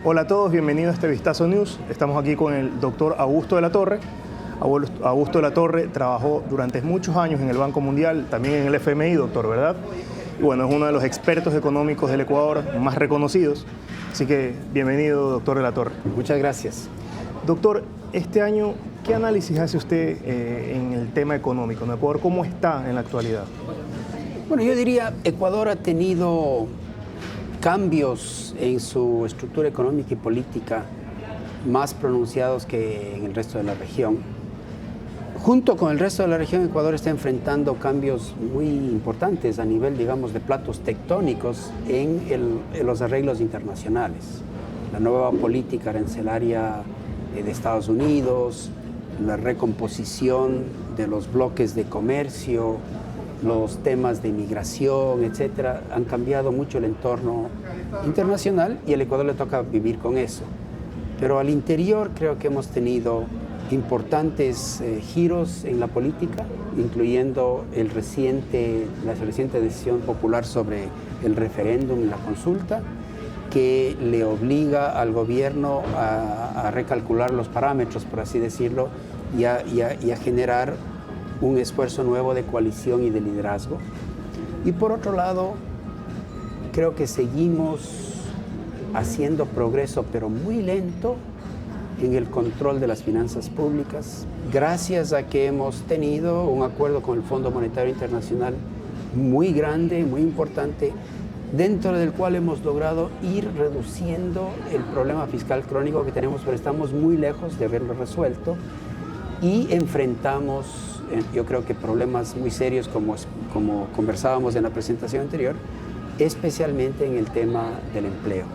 Hola a todos, bienvenidos a este Vistazo News. Estamos aquí con el doctor Augusto de la Torre. Augusto de la Torre trabajó durante muchos años en el Banco Mundial, también en el FMI, doctor, ¿verdad? Y bueno, es uno de los expertos económicos del Ecuador más reconocidos. Así que bienvenido, doctor de la Torre. Muchas gracias. Doctor, este año, ¿qué análisis hace usted en el tema económico en Ecuador? ¿Cómo está en la actualidad? Bueno, yo diría Ecuador ha tenido cambios en su estructura económica y política más pronunciados que en el resto de la región. Junto con el resto de la región, Ecuador está enfrentando cambios muy importantes a nivel, digamos, de platos tectónicos en los arreglos internacionales. La nueva política arancelaria de Estados Unidos, la recomposición de los bloques de comercio, los temas de migración, etcétera, han cambiado mucho el entorno internacional y al Ecuador le toca vivir con eso. Pero al interior creo que hemos tenido importantes giros en la política, incluyendo la reciente decisión popular sobre el referéndum y la consulta, que le obliga al gobierno a recalcular los parámetros, por así decirlo, y a generar un esfuerzo nuevo de coalición y de liderazgo. Y por otro lado, creo que seguimos haciendo progreso, pero muy lento, en el control de las finanzas públicas, gracias a que hemos tenido un acuerdo con el Fondo Monetario Internacional muy grande, muy importante, dentro del cual hemos logrado ir reduciendo el problema fiscal crónico que tenemos, pero estamos muy lejos de haberlo resuelto y enfrentamos, yo creo que problemas muy serios como conversábamos en la presentación anterior, especialmente en el tema del empleo.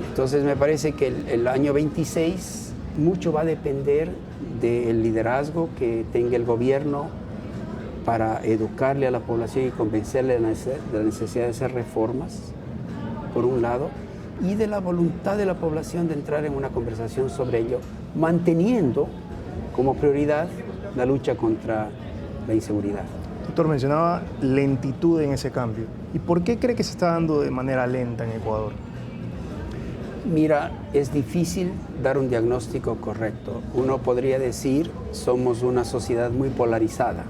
Entonces me parece que el año 26 mucho va a depender del liderazgo que tenga el gobierno para educarle a la población y convencerle de la necesidad de hacer reformas, por un lado, y de la voluntad de la población de entrar en una conversación sobre ello, manteniendo como prioridad la lucha contra la inseguridad. Doctor, mencionaba lentitud en ese cambio. ¿Y por qué cree que se está dando de manera lenta en Ecuador? Mira, es difícil dar un diagnóstico correcto. Uno podría decir, somos una sociedad muy polarizada.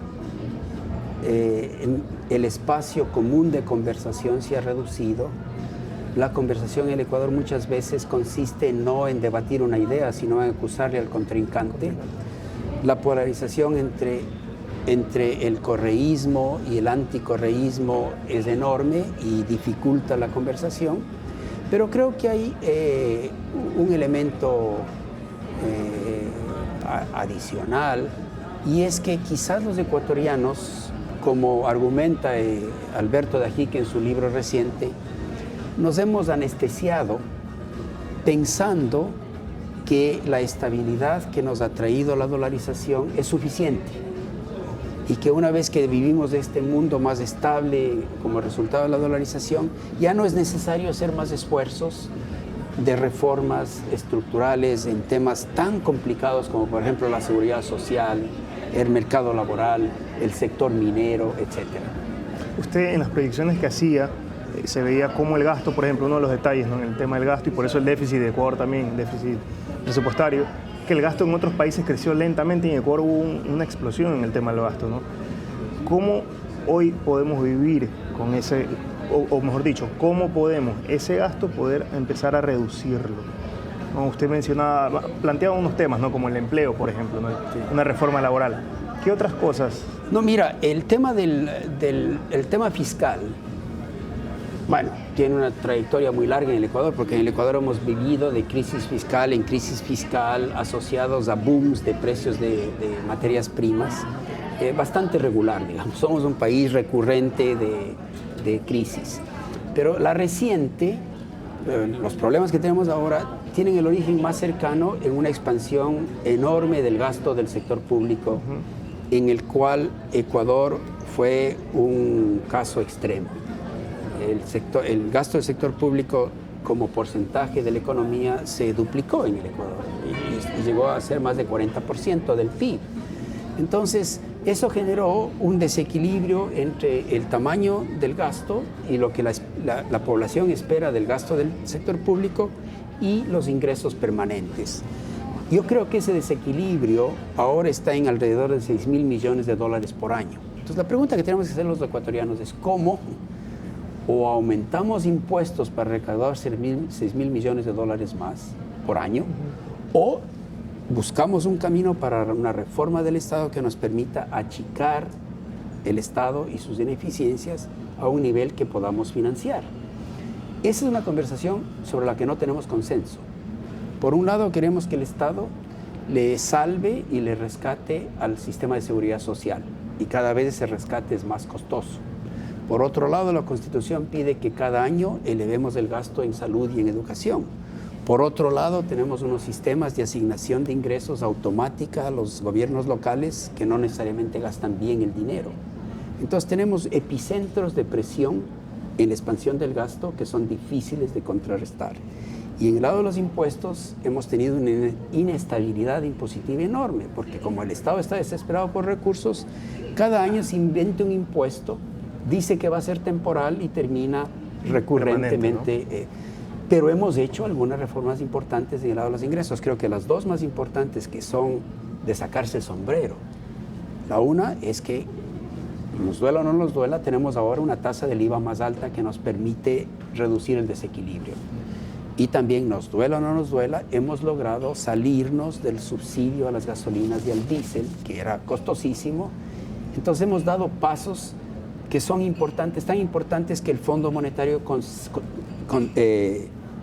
El espacio común de conversación se ha reducido. La conversación en el Ecuador muchas veces consiste no en debatir una idea, sino en acusarle al contrincante. La polarización entre el correísmo y el anticorreísmo es enorme y dificulta la conversación. Pero creo que hay un elemento adicional, y es que quizás los ecuatorianos, como argumenta Alberto Dajique en su libro reciente, nos hemos anestesiado pensando que la estabilidad que nos ha traído la dolarización es suficiente y que una vez que vivimos de este mundo más estable como resultado de la dolarización, ya no es necesario hacer más esfuerzos de reformas estructurales en temas tan complicados como por ejemplo la seguridad social, el mercado laboral, el sector minero, etc. Usted en las proyecciones que hacía se veía cómo el gasto, por ejemplo, uno de los detalles, ¿no?, en el tema del gasto, y por eso el déficit de Ecuador también, déficit presupuestario, que el gasto en otros países creció lentamente y en Ecuador hubo una explosión en el tema del gasto, ¿no? ¿Cómo hoy podemos vivir con ese, o mejor dicho, cómo podemos ese gasto poder empezar a reducirlo? ¿No? Usted planteaba unos temas, ¿no?, como el empleo, por ejemplo, ¿no?, una reforma laboral. ¿Qué otras cosas? No, mira, el tema el tema fiscal, bueno, tiene una trayectoria muy larga en el Ecuador, porque en el Ecuador hemos vivido de crisis fiscal en crisis fiscal, asociados a booms de precios de materias primas, bastante regular, digamos. Somos un país recurrente de crisis. Pero la reciente, los problemas que tenemos ahora, tienen el origen más cercano en una expansión enorme del gasto del sector público, en el cual Ecuador fue un caso extremo. El gasto del sector público como porcentaje de la economía se duplicó en el Ecuador y llegó a ser más de 40% del PIB. Entonces, eso generó un desequilibrio entre el tamaño del gasto y lo que la población espera del gasto del sector público y los ingresos permanentes. Yo creo que ese desequilibrio ahora está en alrededor de 6.000 millones de dólares por año. Entonces la pregunta que tenemos que hacer los ecuatorianos es cómo o aumentamos impuestos para recaudar 6.000 millones de dólares más por año, o buscamos un camino para una reforma del Estado que nos permita achicar el Estado y sus ineficiencias a un nivel que podamos financiar. Esa es una conversación sobre la que no tenemos consenso. Por un lado, queremos que el Estado le salve y le rescate al sistema de seguridad social, y cada vez ese rescate es más costoso. Por otro lado, la Constitución pide que cada año elevemos el gasto en salud y en educación. Por otro lado, tenemos unos sistemas de asignación de ingresos automática a los gobiernos locales que no necesariamente gastan bien el dinero. Entonces tenemos epicentros de presión en la expansión del gasto que son difíciles de contrarrestar. Y en el lado de los impuestos hemos tenido una inestabilidad impositiva enorme, porque como el Estado está desesperado por recursos, cada año se inventa un impuesto, dice que va a ser temporal y termina recurrentemente. ¿No? Pero hemos hecho algunas reformas importantes en el lado de los ingresos. Creo que las dos más importantes, que son de sacarse el sombrero. La una es que, nos duela o no nos duela, tenemos ahora una tasa del IVA más alta que nos permite reducir el desequilibrio. Y también, nos duela o no nos duela, hemos logrado salirnos del subsidio a las gasolinas y al diésel, que era costosísimo. Entonces hemos dado pasos que son importantes, tan importantes que el Fondo Monetario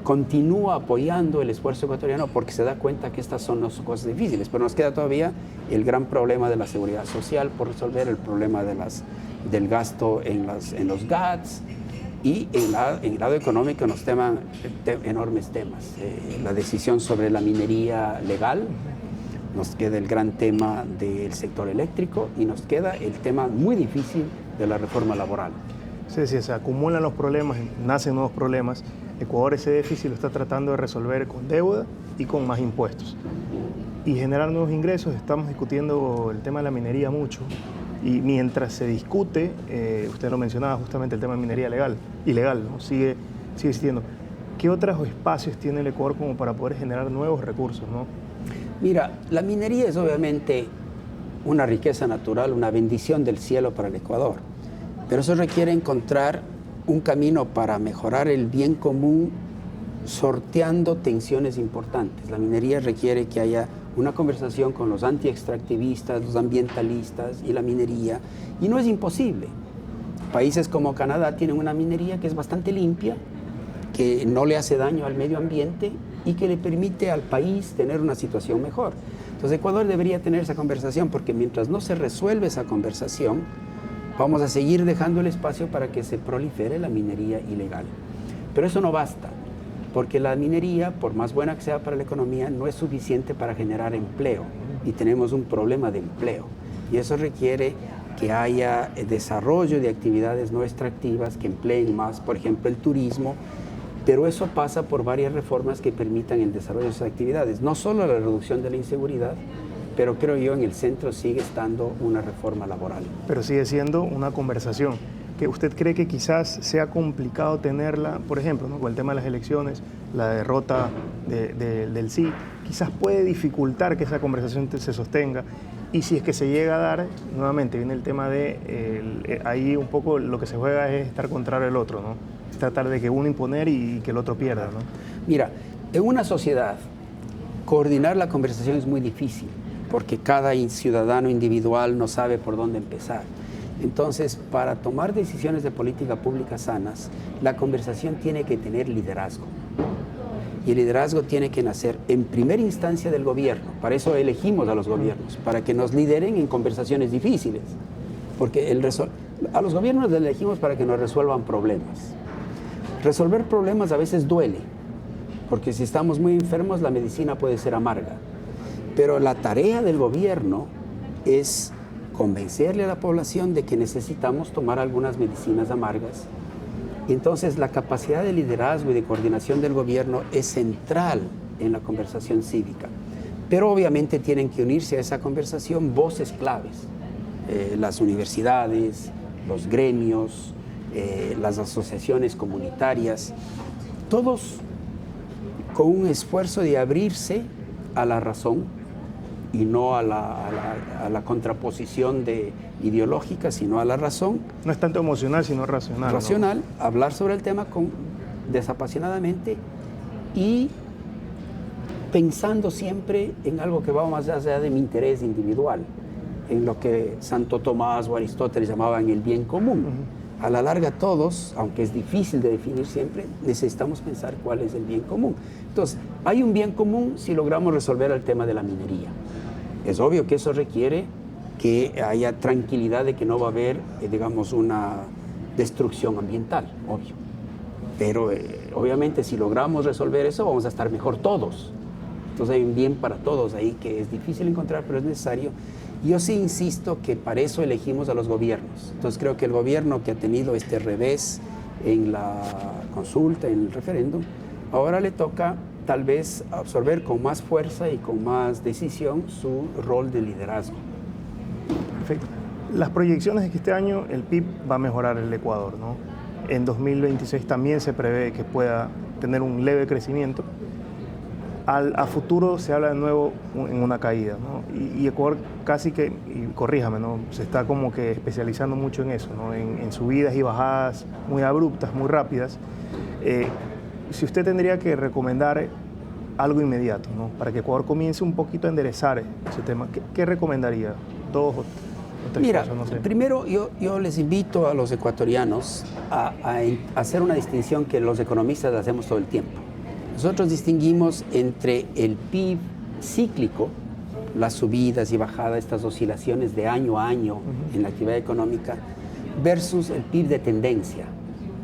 continúa apoyando el esfuerzo ecuatoriano porque se da cuenta que estas son las cosas difíciles. Pero nos queda todavía el gran problema de la seguridad social por resolver, el problema del gasto en los GATS, y en el lado económico nos teman enormes temas. La decisión sobre la minería legal, nos queda el gran tema del sector eléctrico y nos queda el tema muy difícil de la reforma laboral. Sí, se acumulan los problemas, nacen nuevos problemas. Ecuador ese déficit lo está tratando de resolver con deuda y con más impuestos. Y generar nuevos ingresos, estamos discutiendo el tema de la minería mucho. Y mientras se discute, usted lo mencionaba justamente, el tema de minería ilegal, ¿no? sigue existiendo. ¿Qué otros espacios tiene el Ecuador como para poder generar nuevos recursos, ¿no? Mira, la minería es obviamente una riqueza natural, una bendición del cielo para el Ecuador. Pero eso requiere encontrar un camino para mejorar el bien común sorteando tensiones importantes. La minería requiere que haya una conversación con los anti-extractivistas, los ambientalistas y la minería, y no es imposible. Países como Canadá tienen una minería que es bastante limpia, que no le hace daño al medio ambiente y que le permite al país tener una situación mejor. Entonces Ecuador debería tener esa conversación, porque mientras no se resuelve esa conversación, vamos a seguir dejando el espacio para que se prolifere la minería ilegal. Pero eso no basta, porque la minería, por más buena que sea para la economía, no es suficiente para generar empleo, y tenemos un problema de empleo. Y eso requiere que haya desarrollo de actividades no extractivas que empleen más, por ejemplo, el turismo, pero eso pasa por varias reformas que permitan el desarrollo de esas actividades. No solo la reducción de la inseguridad, pero creo yo en el centro sigue estando una reforma laboral. Pero sigue siendo una conversación. ¿Que usted cree que quizás sea complicado tenerla, por ejemplo, ¿no? con el tema de las elecciones, la derrota del sí, quizás puede dificultar que esa conversación se sostenga? Y si es que se llega a dar, nuevamente viene el tema de, ahí un poco lo que se juega es estar contra el otro, ¿no? Tratar de que uno imponer y que el otro pierda, ¿no? Mira, en una sociedad, coordinar la conversación es muy difícil, porque cada ciudadano individual no sabe por dónde empezar. Entonces, para tomar decisiones de política pública sanas, la conversación tiene que tener liderazgo. Y el liderazgo tiene que nacer en primera instancia del gobierno. Para eso elegimos a los gobiernos, para que nos lideren en conversaciones difíciles. Porque a los gobiernos les elegimos para que nos resuelvan problemas. Resolver problemas a veces duele, porque si estamos muy enfermos, la medicina puede ser amarga. Pero la tarea del gobierno es convencerle a la población de que necesitamos tomar algunas medicinas amargas. Y entonces la capacidad de liderazgo y de coordinación del gobierno es central en la conversación cívica. Pero obviamente tienen que unirse a esa conversación voces claves. Las universidades, los gremios, las asociaciones comunitarias, todos con un esfuerzo de abrirse a la razón y no a la contraposición ideológica, sino a la razón. No es tanto emocional, sino racional. Racional, ¿no? Hablar sobre el tema desapasionadamente y pensando siempre en algo que va más allá de mi interés individual, en lo que Santo Tomás o Aristóteles llamaban el bien común. A la larga todos, aunque es difícil de definir siempre, necesitamos pensar cuál es el bien común. Entonces, hay un bien común si logramos resolver el tema de la minería. Es obvio que eso requiere que haya tranquilidad de que no va a haber, digamos, una destrucción ambiental, obvio. Pero obviamente si logramos resolver eso vamos a estar mejor todos. Entonces hay un bien para todos ahí que es difícil encontrar, pero es necesario. Yo sí insisto que para eso elegimos a los gobiernos. Entonces creo que el gobierno que ha tenido este revés en la consulta, en el referéndum, ahora le toca tal vez absorber con más fuerza y con más decisión su rol de liderazgo. Perfecto. Las proyecciones es que este año el PIB va a mejorar el Ecuador, ¿no? En 2026 también se prevé que pueda tener un leve crecimiento. A futuro se habla de nuevo en una caída, ¿no? Y Ecuador casi que, y corríjame, ¿no? Se está como que especializando mucho en eso, ¿no? En subidas y bajadas muy abruptas, muy rápidas. Si usted tendría que recomendar algo inmediato, ¿no? Para que Ecuador comience un poquito a enderezar ese tema, ¿qué recomendaría? ¿2 o 3 Mira, cosas? No sé. Primero yo les invito a los ecuatorianos a hacer una distinción que los economistas hacemos todo el tiempo. Nosotros distinguimos entre el PIB cíclico, las subidas y bajadas, estas oscilaciones de año a año en la actividad económica, versus el PIB de tendencia,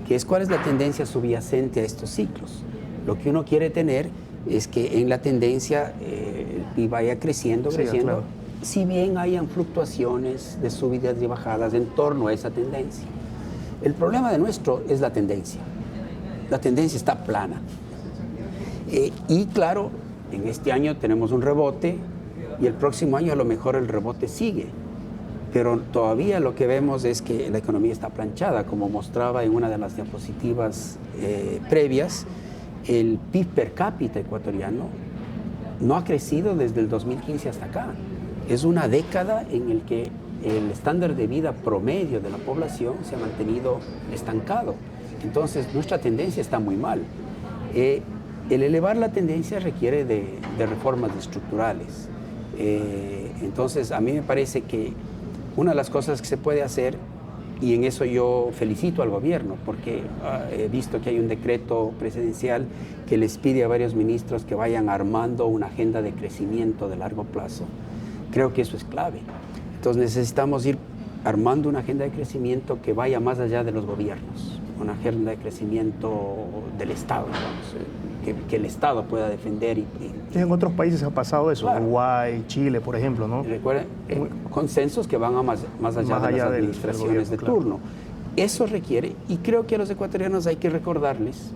que es cuál es la tendencia subyacente a estos ciclos. Lo que uno quiere tener es que en la tendencia el PIB vaya creciendo, claro, si bien hayan fluctuaciones de subidas y bajadas en torno a esa tendencia. El problema de nuestro es la tendencia. La tendencia está plana. Y claro, en este año tenemos un rebote y el próximo año a lo mejor el rebote sigue. Pero todavía lo que vemos es que la economía está planchada, como mostraba en una de las diapositivas previas. El PIB per cápita ecuatoriano no ha crecido desde el 2015 hasta acá. Es una década en el que el estándar de vida promedio de la población se ha mantenido estancado. Entonces, nuestra tendencia está muy mal. El elevar la tendencia requiere de reformas estructurales. Entonces, a mí me parece que una de las cosas que se puede hacer, y en eso yo felicito al gobierno, porque he visto que hay un decreto presidencial que les pide a varios ministros que vayan armando una agenda de crecimiento de largo plazo. Creo que eso es clave. Entonces necesitamos ir armando una agenda de crecimiento que vaya más allá de los gobiernos, una agenda de crecimiento del Estado, digamos, que el Estado pueda defender. En otros países ha pasado eso, claro. Uruguay, Chile, por ejemplo, ¿no? Recuerden, consensos que van más allá de las administraciones del turno. Eso requiere, y creo que a los ecuatorianos hay que recordarles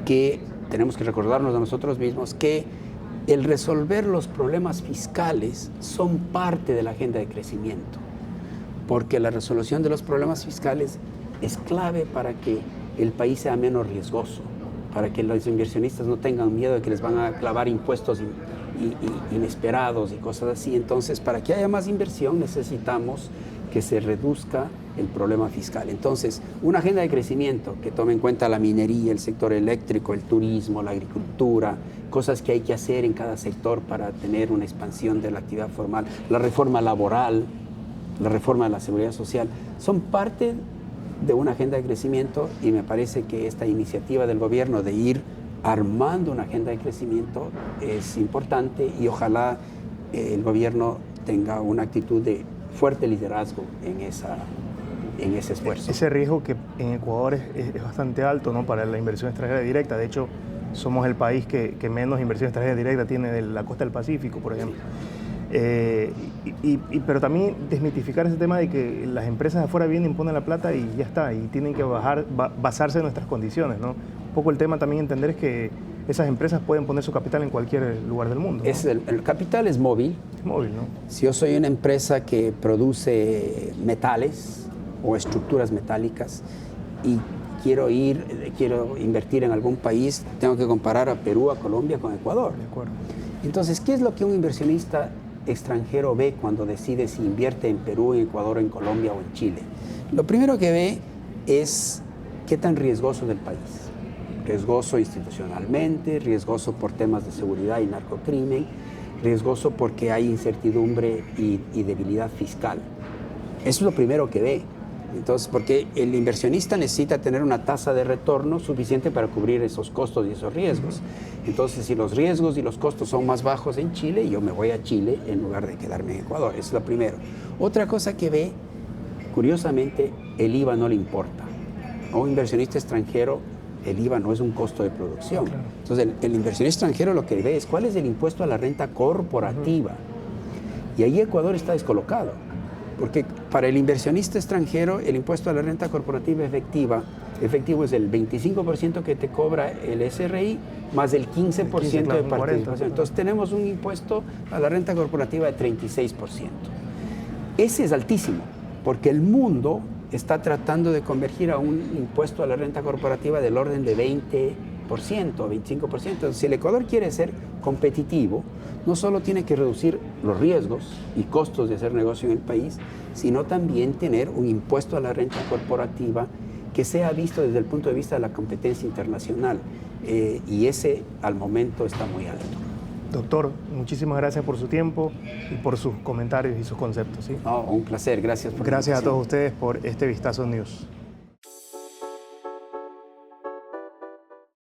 que tenemos que recordarnos a nosotros mismos que el resolver los problemas fiscales son parte de la agenda de crecimiento, porque la resolución de los problemas fiscales es clave para que el país sea menos riesgoso, para que los inversionistas no tengan miedo de que les van a clavar impuestos inesperados y cosas así. Entonces, para que haya más inversión necesitamos que se reduzca el problema fiscal. Entonces, una agenda de crecimiento que tome en cuenta la minería, el sector eléctrico, el turismo, la agricultura, cosas que hay que hacer en cada sector para tener una expansión de la actividad formal, la reforma laboral, la reforma de la seguridad social, son parte de una agenda de crecimiento, y me parece que esta iniciativa del gobierno de ir armando una agenda de crecimiento es importante, y ojalá el gobierno tenga una actitud de fuerte liderazgo en ese esfuerzo. Ese riesgo que en Ecuador es bastante alto, ¿no? Para la inversión extranjera directa. De hecho, somos el país que menos inversión extranjera directa tiene de la costa del Pacífico, por ejemplo. Pero también desmitificar ese tema de que las empresas de afuera vienen, ponen la plata y ya está, y tienen que basarse en nuestras condiciones, ¿no? Un poco el tema también entender es que esas empresas pueden poner su capital en cualquier lugar del mundo, ¿no? El capital es móvil. Es móvil, ¿no? Si yo soy una empresa que produce metales o estructuras metálicas y quiero invertir en algún país, tengo que comparar a Perú, a Colombia con Ecuador. De acuerdo. Entonces, ¿qué es lo que un inversionista extranjero ve cuando decide si invierte en Perú, en Ecuador, en Colombia o en Chile? Lo primero que ve es qué tan riesgoso es el país. Riesgoso institucionalmente, riesgoso por temas de seguridad y narcocrimen, riesgoso porque hay incertidumbre y debilidad fiscal. Eso es lo primero que ve. Entonces, porque el inversionista necesita tener una tasa de retorno suficiente para cubrir esos costos y esos riesgos. Entonces, si los riesgos y los costos son más bajos en Chile, yo me voy a Chile en lugar de quedarme en Ecuador. Eso es lo primero. Otra cosa que ve, curiosamente, el IVA no le importa. A un inversionista extranjero, el IVA no es un costo de producción. Claro. Entonces, el inversionista extranjero lo que ve es cuál es el impuesto a la renta corporativa. Y ahí Ecuador está descolocado. Porque para el inversionista extranjero, el impuesto a la renta corporativa efectivo es el 25% que te cobra el SRI más el 15% de participación. Entonces tenemos un impuesto a la renta corporativa de 36%. Ese es altísimo, porque el mundo está tratando de convergir a un impuesto a la renta corporativa del orden de 20%, 25%. Entonces, si el Ecuador quiere ser competitivo, no solo tiene que reducir los riesgos y costos de hacer negocio en el país, sino también tener un impuesto a la renta corporativa que sea visto desde el punto de vista de la competencia internacional. Y ese, al momento, está muy alto. Doctor, muchísimas gracias por su tiempo y por sus comentarios y sus conceptos. ¿Sí? No, un placer. Gracias por la Gracias a invitación. todos ustedes por este Vistazo News.